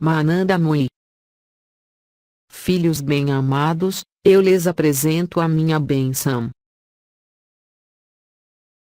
Mananda Mui. Filhos bem-amados, eu lhes apresento a minha bênção.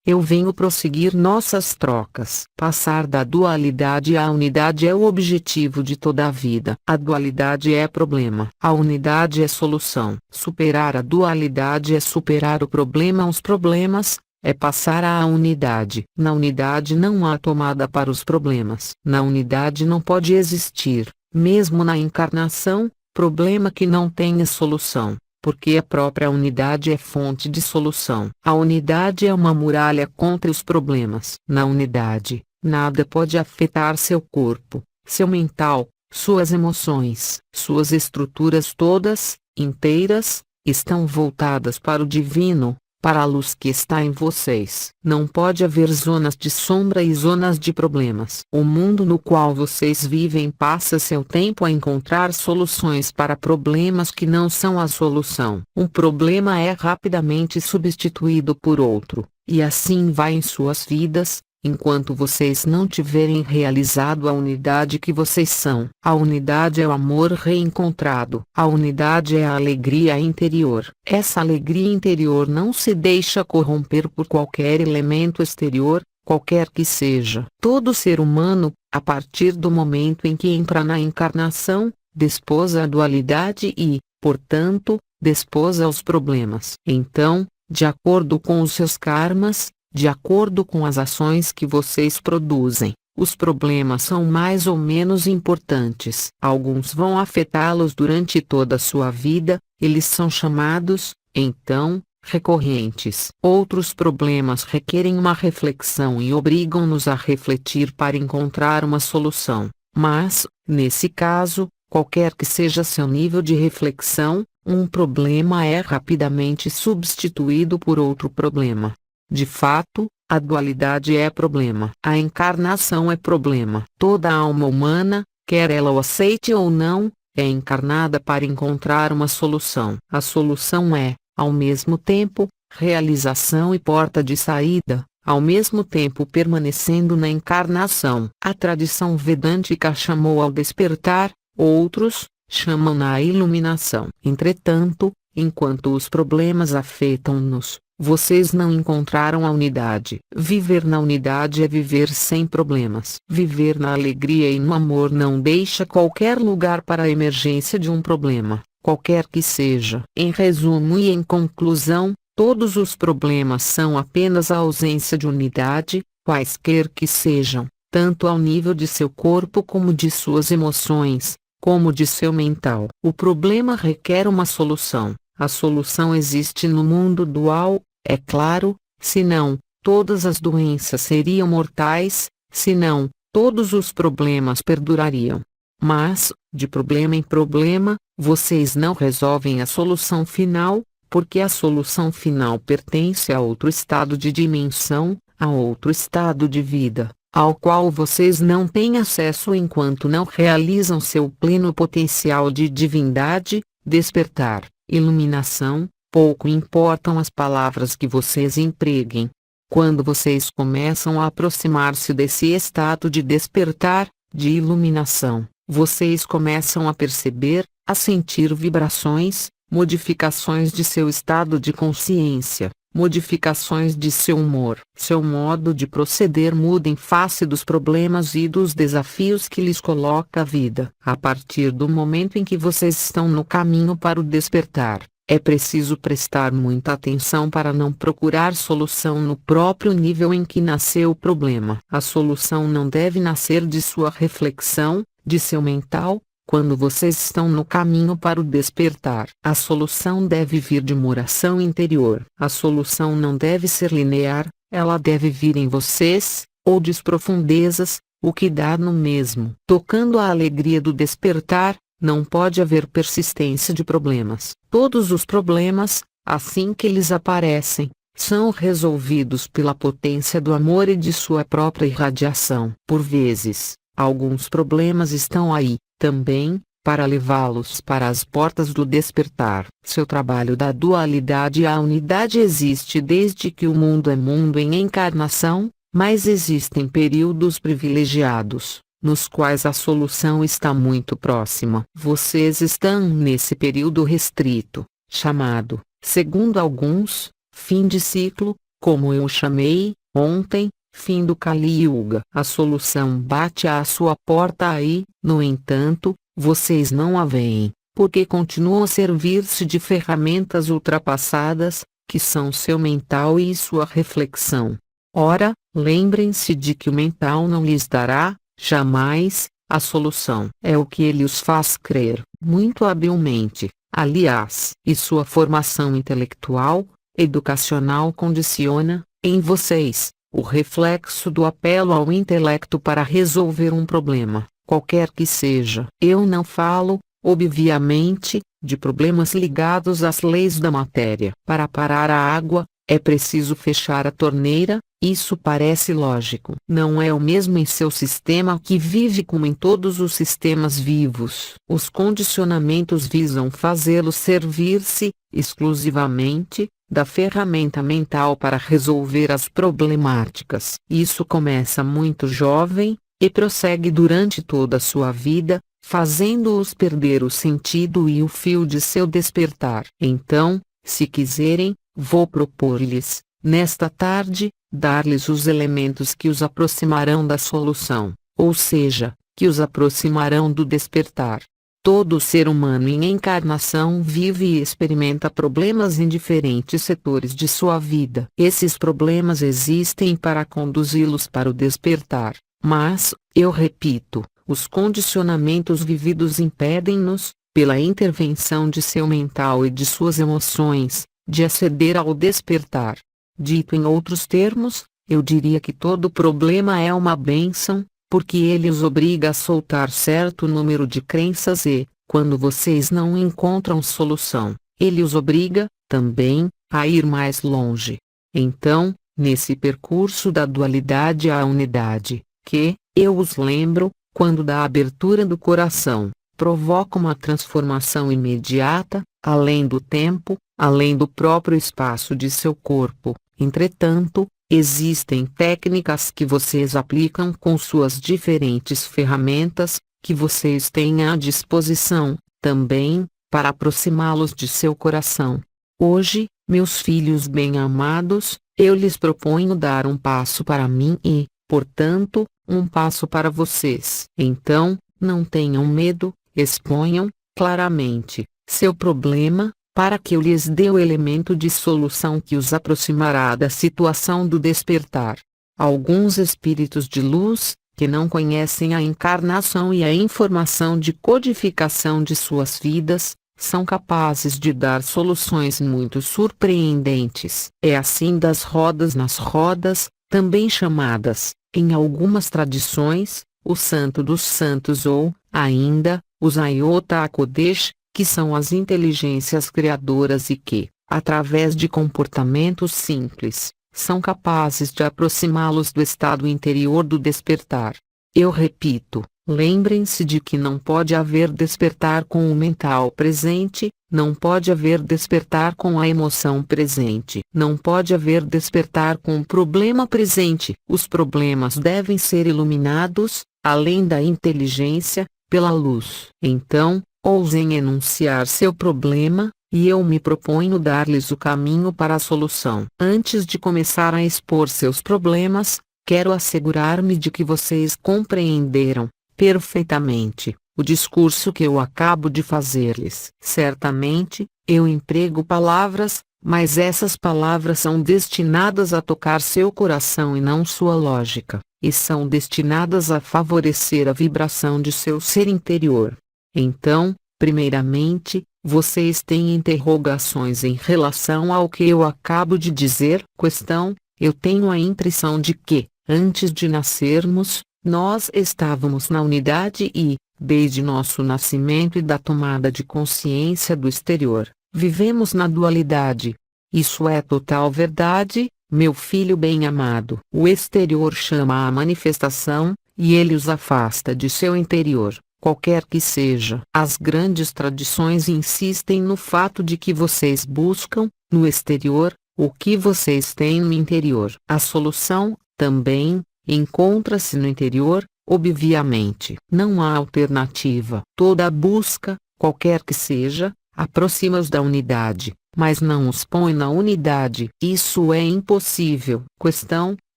Eu venho prosseguir nossas trocas. Passar da dualidade à unidade é o objetivo de toda a vida. A dualidade é problema. A unidade é solução. Superar a dualidade é superar o problema. Os problemas é passar à unidade. Na unidade não há tomada para os problemas. Na unidade não pode existir, mesmo na encarnação, problema que não tenha solução. Porque a própria unidade é fonte de solução. A unidade é uma muralha contra os problemas. Na unidade, nada pode afetar seu corpo, seu mental, suas emoções. Suas estruturas todas, inteiras, estão voltadas para o divino, para a luz que está em vocês. Não pode haver zonas de sombra e zonas de problemas. O mundo no qual vocês vivem passa seu tempo a encontrar soluções para problemas que não são a solução. Um problema é rapidamente substituído por outro, e assim vai em suas vidas, enquanto vocês não tiverem realizado a unidade que vocês são. A unidade é o amor reencontrado. A unidade é a alegria interior. Essa alegria interior não se deixa corromper por qualquer elemento exterior, qualquer que seja. Todo ser humano, a partir do momento em que entra na encarnação, desposa a dualidade e, portanto, desposa os problemas. Então, de acordo com os seus karmas, de acordo com as ações que vocês produzem, os problemas são mais ou menos importantes. Alguns vão afetá-los durante toda a sua vida, eles são chamados, então, recorrentes. Outros problemas requerem uma reflexão e obrigam-nos a refletir para encontrar uma solução. Mas, nesse caso, qualquer que seja seu nível de reflexão, um problema é rapidamente substituído por outro problema. De fato, a dualidade é problema. A encarnação é problema. Toda alma humana, quer ela o aceite ou não, é encarnada para encontrar uma solução. A solução é, ao mesmo tempo, realização e porta de saída, ao mesmo tempo permanecendo na encarnação. A tradição vedântica chamou ao despertar, outros chamam na iluminação. Entretanto, enquanto os problemas afetam-nos, vocês não encontraram a unidade. Viver na unidade é viver sem problemas. Viver na alegria e no amor não deixa qualquer lugar para a emergência de um problema, qualquer que seja. Em resumo e em conclusão, todos os problemas são apenas a ausência de unidade, quaisquer que sejam, tanto ao nível de seu corpo como de suas emoções, como de seu mental. O problema requer uma solução. A solução existe no mundo dual, é claro, senão, todas as doenças seriam mortais, senão, todos os problemas perdurariam. Mas, de problema em problema, vocês não resolvem a solução final, porque a solução final pertence a outro estado de dimensão, a outro estado de vida, ao qual vocês não têm acesso enquanto não realizam seu pleno potencial de divindade, despertar, iluminação. Pouco importam as palavras que vocês empreguem. Quando vocês começam a aproximar-se desse estado de despertar, de iluminação, vocês começam a perceber, a sentir vibrações, modificações de seu estado de consciência, modificações de seu humor. Seu modo de proceder muda em face dos problemas e dos desafios que lhes coloca a vida. A partir do momento em que vocês estão no caminho para o despertar, é preciso prestar muita atenção para não procurar solução no próprio nível em que nasceu o problema. A solução não deve nascer de sua reflexão, de seu mental, quando vocês estão no caminho para o despertar. A solução deve vir de uma oração interior. A solução não deve ser linear, ela deve vir em vocês, ou de profundezas, o que dá no mesmo. Tocando a alegria do despertar, não pode haver persistência de problemas. Todos os problemas, assim que eles aparecem, são resolvidos pela potência do amor e de sua própria irradiação. Por vezes, alguns problemas estão aí, também, para levá-los para as portas do despertar. Seu trabalho da dualidade à unidade existe desde que o mundo é mundo em encarnação, mas existem períodos privilegiados, nos quais a solução está muito próxima. Vocês estão nesse período restrito, chamado, segundo alguns, fim de ciclo, como eu chamei, ontem, fim do Kali Yuga. A solução bate à sua porta aí, no entanto, vocês não a veem, porque continuam a servir-se de ferramentas ultrapassadas, que são seu mental e sua reflexão. Ora, lembrem-se de que o mental não lhes dará, jamais, a solução. É o que ele os faz crer, muito habilmente, aliás. E sua formação intelectual, educacional condiciona, em vocês, o reflexo do apelo ao intelecto para resolver um problema, qualquer que seja. Eu não falo, obviamente, de problemas ligados às leis da matéria. Para parar a água, é preciso fechar a torneira, isso parece lógico. Não é o mesmo em seu sistema que vive como em todos os sistemas vivos. Os condicionamentos visam fazê-lo servir-se, exclusivamente, da ferramenta mental para resolver as problemáticas. Isso começa muito jovem, e prossegue durante toda a sua vida, fazendo-os perder o sentido e o fio de seu despertar. Então, se quiserem, vou propor-lhes, nesta tarde, dar-lhes os elementos que os aproximarão da solução, ou seja, que os aproximarão do despertar. Todo ser humano em encarnação vive e experimenta problemas em diferentes setores de sua vida. Esses problemas existem para conduzi-los para o despertar, mas, eu repito, os condicionamentos vividos impedem-nos, pela intervenção de seu mental e de suas emoções, de aceder ao despertar. Dito em outros termos, eu diria que todo problema é uma bênção, porque ele os obriga a soltar certo número de crenças e, quando vocês não encontram solução, ele os obriga, também, a ir mais longe. Então, nesse percurso da dualidade à unidade, que, eu os lembro, quando da abertura do coração, provoca uma transformação imediata, além do tempo, além do próprio espaço de seu corpo. Entretanto, existem técnicas que vocês aplicam com suas diferentes ferramentas, que vocês têm à disposição, também, para aproximá-los de seu coração. Hoje, meus filhos bem-amados, eu lhes proponho dar um passo para mim e, portanto, um passo para vocês. Então, não tenham medo, exponham, claramente, seu problema, para que eu lhes dê o elemento de solução que os aproximará da situação do despertar. Alguns espíritos de luz, que não conhecem a encarnação e a informação de codificação de suas vidas, são capazes de dar soluções muito surpreendentes. É assim das rodas nas rodas, também chamadas, em algumas tradições, o Santo dos Santos ou, ainda, os Ayota Kodesh, que são as inteligências criadoras e que, através de comportamentos simples, são capazes de aproximá-los do estado interior do despertar. Eu repito, lembrem-se de que não pode haver despertar com o mental presente, não pode haver despertar com a emoção presente, não pode haver despertar com o problema presente. Os problemas devem ser iluminados, além da inteligência, pela luz. Então, ousem enunciar seu problema, e eu me proponho dar-lhes o caminho para a solução. Antes de começar a expor seus problemas, quero assegurar-me de que vocês compreenderam, perfeitamente, o discurso que eu acabo de fazer-lhes. Certamente, eu emprego palavras, mas essas palavras são destinadas a tocar seu coração e não sua lógica, e são destinadas a favorecer a vibração de seu ser interior. Então, primeiramente, vocês têm interrogações em relação ao que eu acabo de dizer? Questão: eu tenho a impressão de que, antes de nascermos, nós estávamos na unidade e, desde nosso nascimento e da tomada de consciência do exterior, vivemos na dualidade. Isso é total verdade, meu filho bem-amado. O exterior chama à manifestação, e ele os afasta de seu interior, qualquer que seja. As grandes tradições insistem no fato de que vocês buscam, no exterior, o que vocês têm no interior. A solução, também, encontra-se no interior, Obviamente, não há alternativa. Toda busca, qualquer que seja, aproxima-os da unidade, mas não os põe na unidade. Isso é impossível. Questão: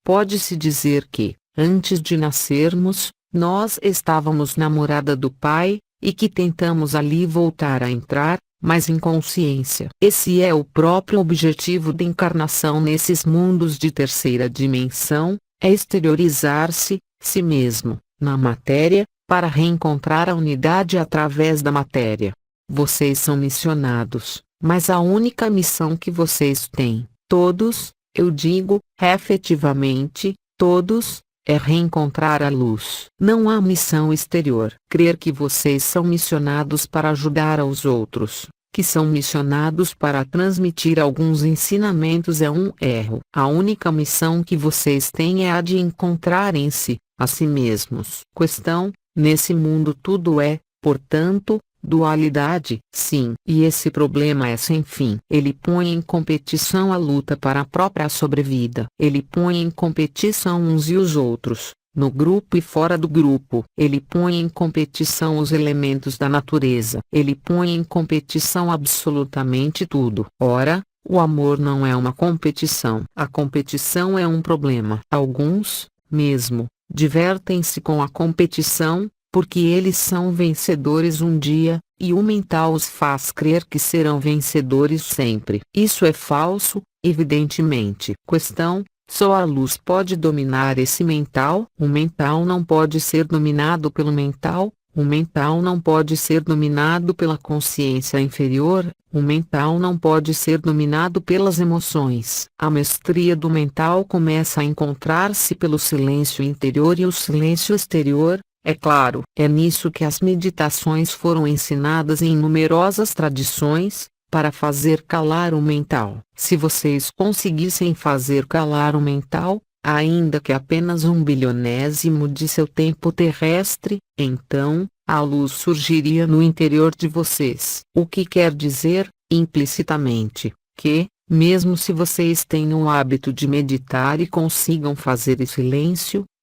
pode-se dizer que, antes de nascermos, nós estávamos na morada do Pai, e que tentamos ali voltar a entrar, mas em consciência. Esse é o próprio objetivo da encarnação nesses mundos de terceira dimensão, é exteriorizar-se, si mesmo, na matéria, para reencontrar a unidade através da matéria. Vocês são missionados, mas a única missão que vocês têm, todos, eu digo, efetivamente, todos, é reencontrar a luz. Não há missão exterior. Crer que vocês são missionados para ajudar aos outros, que são missionados para transmitir alguns ensinamentos é um erro. A única missão que vocês têm é a de encontrarem-se, a si mesmos. Questão: nesse mundo tudo é, portanto, dualidade. Sim, e esse problema é sem fim. Ele põe em competição a luta para a própria sobrevida. Ele põe em competição uns e os outros, no grupo e fora do grupo. Ele põe em competição os elementos da natureza. Ele põe em competição absolutamente tudo. Ora, o amor não é uma competição. A competição é um problema. Alguns, mesmo, divertem-se com a competição, porque eles são vencedores um dia, e o mental os faz crer que serão vencedores sempre. Isso é falso, evidentemente. Questão: só a luz pode dominar esse mental. O mental não pode ser dominado pelo mental. O mental não pode ser dominado pela consciência inferior. O mental não pode ser dominado pelas emoções. A mestria do mental começa a encontrar-se pelo silêncio interior e o silêncio exterior. É claro, é nisso que as meditações foram ensinadas em numerosas tradições, para fazer calar o mental. Se vocês conseguissem fazer calar o mental, ainda que apenas 1/bilionésimo de seu tempo terrestre, então, a luz surgiria no interior de vocês. O que quer dizer, implicitamente, que, mesmo se vocês tenham o hábito de meditar e consigam fazer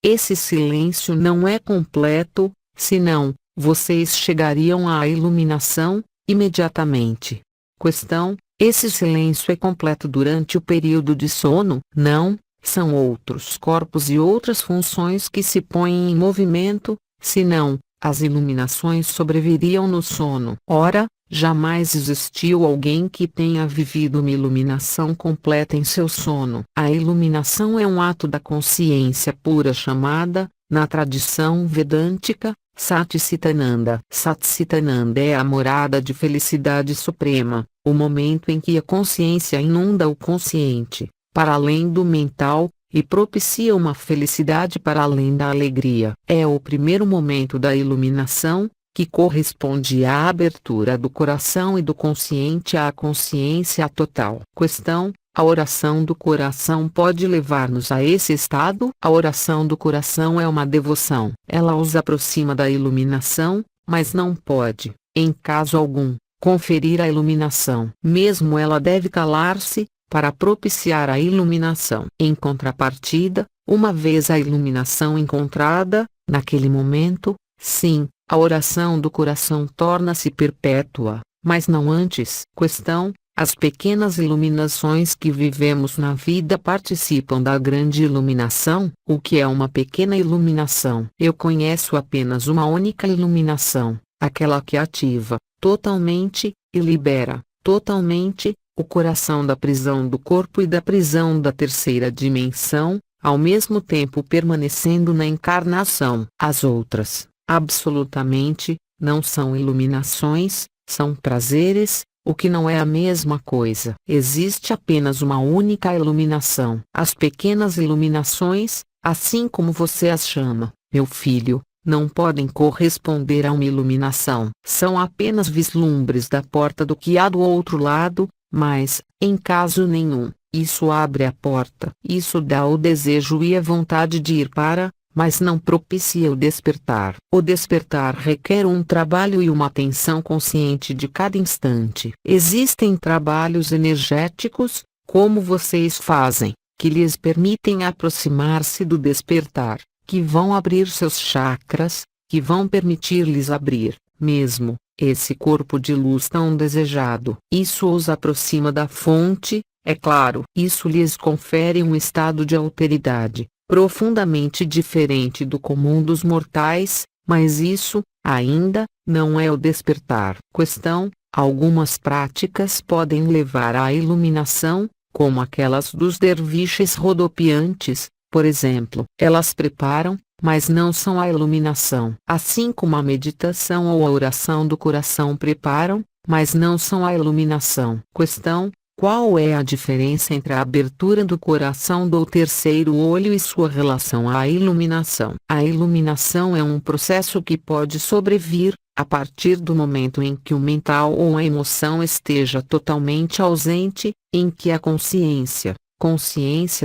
esse silêncio não é completo, senão, vocês chegariam à iluminação, imediatamente. Questão: esse silêncio é completo durante o período de sono? Não, são outros corpos e outras funções que se põem em movimento, senão, as iluminações sobreviriam no sono. Ora, jamais existiu alguém que tenha vivido uma iluminação completa em seu sono. A iluminação é um ato da consciência pura chamada, na tradição vedântica, Satchitananda. Satchitananda é a morada de felicidade suprema, o momento em que a consciência inunda o consciente, para além do mental, e propicia uma felicidade para além da alegria. É o primeiro momento da iluminação, que corresponde à abertura do coração e do consciente à consciência total. Questão: a oração do coração pode levar-nos a esse estado? A oração do coração é uma devoção. Ela os aproxima da iluminação, mas não pode, em caso algum, conferir a iluminação. Mesmo ela deve calar-se, para propiciar a iluminação. Em contrapartida, uma vez a iluminação encontrada, naquele momento, sim, a oração do coração torna-se perpétua, mas não antes. Questão: as pequenas iluminações que vivemos na vida participam da grande iluminação? O que é uma pequena iluminação? Eu conheço apenas uma única iluminação, aquela que ativa, totalmente, e libera, totalmente, o coração da prisão do corpo e da prisão da terceira dimensão, ao mesmo tempo permanecendo na encarnação. As outras, absolutamente, não são iluminações, são prazeres, o que não é a mesma coisa. Existe apenas uma única iluminação. As pequenas iluminações, assim como você as chama, meu filho, não podem corresponder a uma iluminação. São apenas vislumbres da porta do que há do outro lado, mas, em caso nenhum, isso abre a porta. Isso dá o desejo e a vontade de ir para, mas não propicia o despertar. O despertar requer um trabalho e uma atenção consciente de cada instante. Existem trabalhos energéticos, como vocês fazem, que lhes permitem aproximar-se do despertar, que vão abrir seus chakras, que vão permitir-lhes abrir, mesmo, esse corpo de luz tão desejado. Isso os aproxima da fonte, é claro. Isso lhes confere um estado de alteridade, profundamente diferente do comum dos mortais, mas isso, ainda, não é o despertar. Questão: algumas práticas podem levar à iluminação, como aquelas dos derviches rodopiantes, por exemplo. Elas preparam, mas não são a iluminação. Assim como a meditação ou a oração do coração preparam, mas não são a iluminação. Questão: qual é a diferença entre a abertura do coração do terceiro olho e sua relação à iluminação? A iluminação é um processo que pode sobrevir, a partir do momento em que o mental ou a emoção esteja totalmente ausente, em que a consciência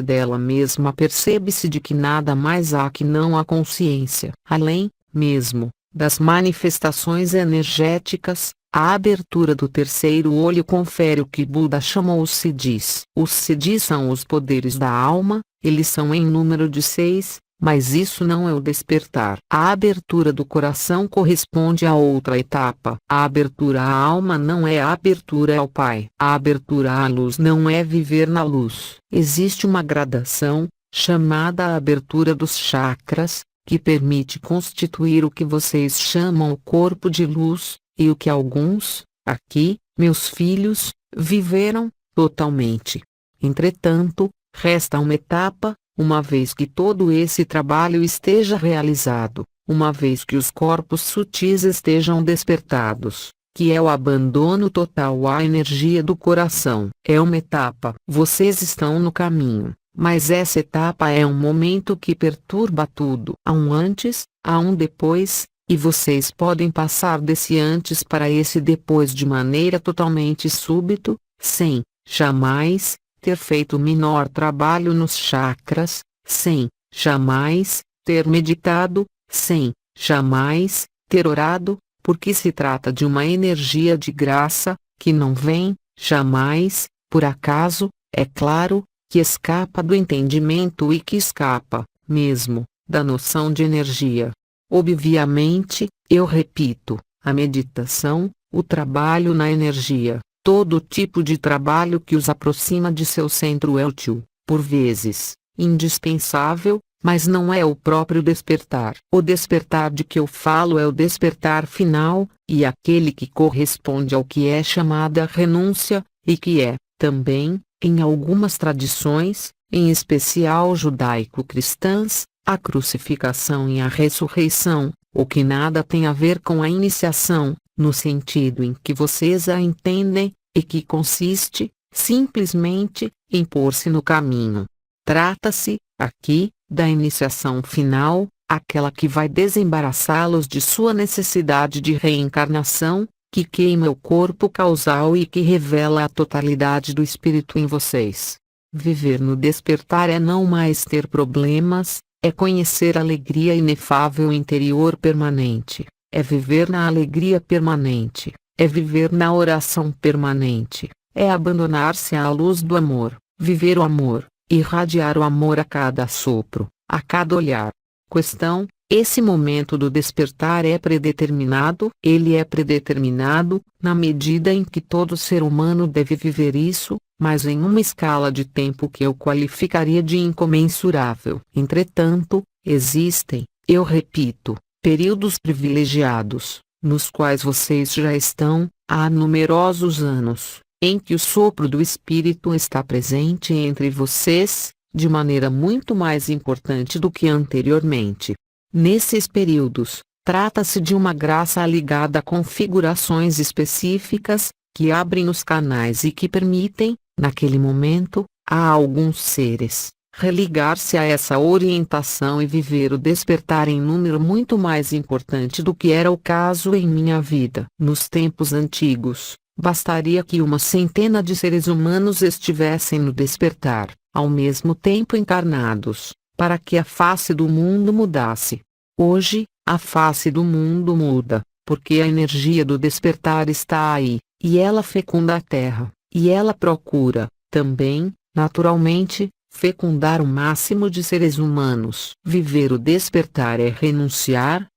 dela mesma percebe-se de que nada mais há que não a consciência. Além, mesmo, das manifestações energéticas, a abertura do terceiro olho confere o que Buda chamou os siddhis. Os siddhis são os poderes da alma, eles são em número de 6, mas isso não é o despertar. A abertura do coração corresponde a outra etapa. A abertura à alma não é a abertura ao Pai. A abertura à luz não é viver na luz. Existe uma gradação, chamada abertura dos chakras, que permite constituir o que vocês chamam o corpo de luz, e o que alguns, aqui, meus filhos, viveram, totalmente. Entretanto, resta uma etapa, uma vez que todo esse trabalho esteja realizado, uma vez que os corpos sutis estejam despertados, que é o abandono total à energia do coração. É uma etapa. Vocês estão no caminho, mas essa etapa é um momento que perturba tudo. Há um antes, há um depois, e vocês podem passar desse antes para esse depois de maneira totalmente súbito, sem, jamais, ter feito o menor trabalho nos chakras, sem, jamais, ter meditado, sem, jamais, ter orado, porque se trata de uma energia de graça, que não vem, jamais, por acaso, é claro, que escapa do entendimento e que escapa, mesmo, da noção de energia. Obviamente, eu repito, a meditação, o trabalho na energia, todo tipo de trabalho que os aproxima de seu centro é útil, por vezes, indispensável, mas não é o próprio despertar. O despertar de que eu falo é o despertar final, e aquele que corresponde ao que é chamada renúncia, e que é, também, em algumas tradições, em especial judaico-cristãs, a crucificação e a ressurreição, o que nada tem a ver com a iniciação, no sentido em que vocês a entendem, e que consiste, simplesmente, em pôr-se no caminho. Trata-se, aqui, da iniciação final, aquela que vai desembaraçá-los de sua necessidade de reencarnação, que queima o corpo causal e que revela a totalidade do espírito em vocês. Viver no despertar é não mais ter problemas, é conhecer a alegria inefável interior permanente, é viver na alegria permanente, é viver na oração permanente, é abandonar-se à luz do amor, viver o amor, irradiar o amor a cada sopro, a cada olhar. Questão: esse momento do despertar é predeterminado? Ele é predeterminado, na medida em que todo ser humano deve viver isso, mas em uma escala de tempo que eu qualificaria de incomensurável. Entretanto, existem, eu repito, períodos privilegiados, nos quais vocês já estão, há numerosos anos, em que o sopro do Espírito está presente entre vocês, de maneira muito mais importante do que anteriormente. Nesses períodos, trata-se de uma graça ligada a configurações específicas, que abrem os canais e que permitem, naquele momento, a alguns seres, religar-se a essa orientação e viver o despertar em número muito mais importante do que era o caso em minha vida. Nos tempos antigos, bastaria que uma centena de seres humanos estivessem no despertar, ao mesmo tempo encarnados, para que a face do mundo mudasse. Hoje, a face do mundo muda, porque a energia do despertar está aí, e ela fecunda a Terra, e ela procura, também, naturalmente, fecundar o máximo de seres humanos. Viver o despertar é renunciar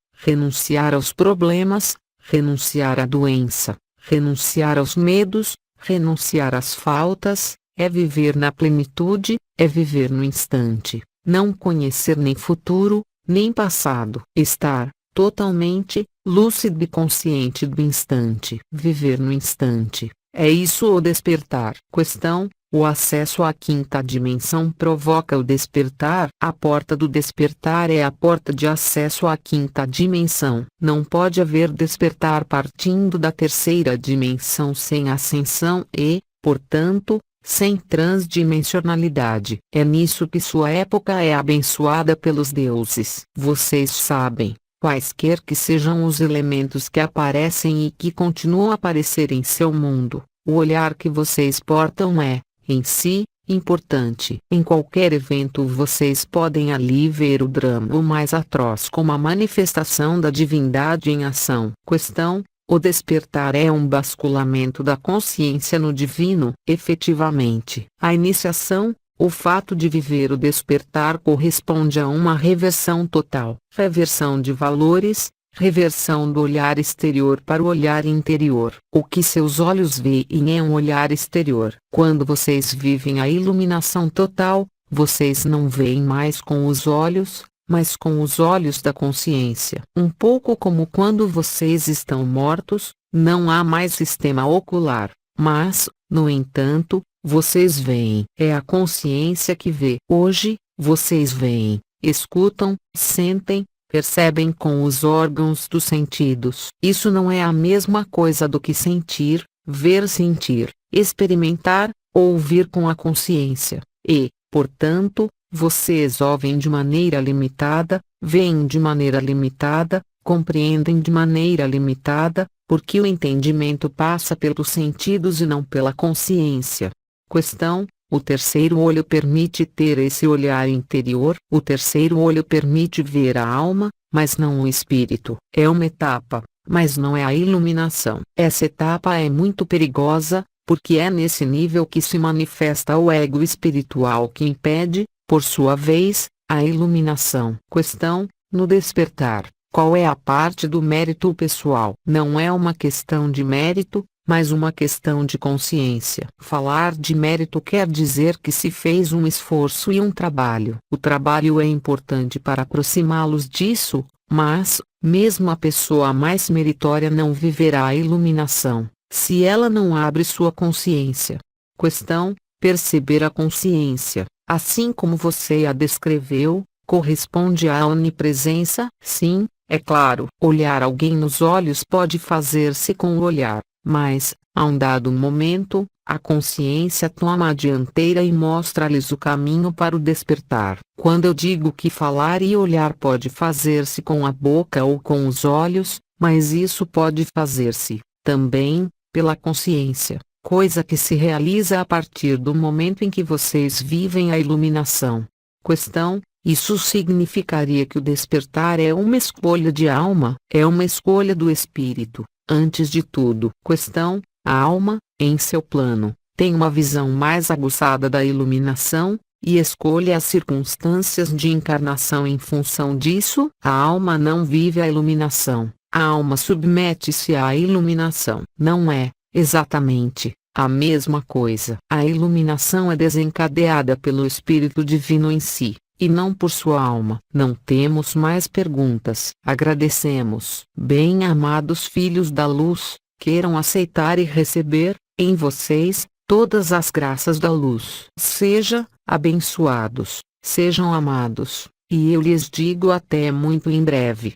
aos problemas, renunciar à doença, renunciar aos medos, renunciar às faltas, é viver na plenitude, é viver no instante, não conhecer nem futuro, nem passado. Estar totalmente lúcido e consciente do instante. Viver no instante. É isso o despertar. Questão: o acesso à quinta dimensão provoca o despertar. A porta do despertar é a porta de acesso à quinta dimensão. Não pode haver despertar partindo da terceira dimensão sem ascensão e, portanto, sem transdimensionalidade. É nisso que sua época é abençoada pelos deuses. Vocês sabem, quaisquer que sejam os elementos que aparecem e que continuam a aparecer em seu mundo, o olhar que vocês portam é, em si, importante. Em qualquer evento vocês podem ali ver o drama o mais atroz como a manifestação da divindade em ação. Questão: o despertar é um basculamento da consciência no divino. Efetivamente, a iniciação, o fato de viver o despertar corresponde a uma reversão total. Reversão de valores, reversão do olhar exterior para o olhar interior. O que seus olhos veem é um olhar exterior. Quando vocês vivem a iluminação total, vocês não veem mais com os olhos, mas com os olhos da consciência. Um pouco como quando vocês estão mortos, não há mais sistema ocular, mas, no entanto, vocês veem. É a consciência que vê. Hoje, vocês veem, escutam, sentem, percebem com os órgãos dos sentidos. Isso não é a mesma coisa do que sentir, ver, sentir, experimentar, ouvir com a consciência. E, portanto, vocês ouvem de maneira limitada, veem de maneira limitada, compreendem de maneira limitada, porque o entendimento passa pelos sentidos e não pela consciência. Questão: o terceiro olho permite ter esse olhar interior. O terceiro olho permite ver a alma, mas não o espírito. É uma etapa, mas não é a iluminação. Essa etapa é muito perigosa, porque é nesse nível que se manifesta o ego espiritual que impede, por sua vez, a iluminação. Questão: no despertar, qual é a parte do mérito pessoal? Não é uma questão de mérito, mas uma questão de consciência. Falar de mérito quer dizer que se fez um esforço e um trabalho. O trabalho é importante para aproximá-los disso, mas, mesmo a pessoa mais meritória não viverá a iluminação, se ela não abre sua consciência. Questão: perceber a consciência, assim como você a descreveu, corresponde à onipresença? Sim, é claro. Olhar alguém nos olhos pode fazer-se com o olhar, mas, a um dado momento, a consciência toma a dianteira e mostra-lhes o caminho para o despertar. Quando eu digo que falar e olhar pode fazer-se com a boca ou com os olhos, mas isso pode fazer-se, também, pela consciência, coisa que se realiza a partir do momento em que vocês vivem a iluminação. Questão: isso significaria que o despertar é uma escolha de alma? É uma escolha do espírito, antes de tudo. Questão: a alma, em seu plano, tem uma visão mais aguçada da iluminação, e escolhe as circunstâncias de encarnação em função disso? A alma não vive a iluminação. A alma submete-se à iluminação. Não é, exatamente, a mesma coisa. A iluminação é desencadeada pelo Espírito Divino em si, e não por sua alma. Não temos mais perguntas. Agradecemos. Bem-amados filhos da luz, queiram aceitar e receber, em vocês, todas as graças da luz. Sejam abençoados, sejam amados, e eu lhes digo até muito em breve.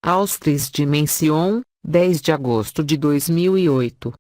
Aos 3 Dimension, 10 de agosto de 2008.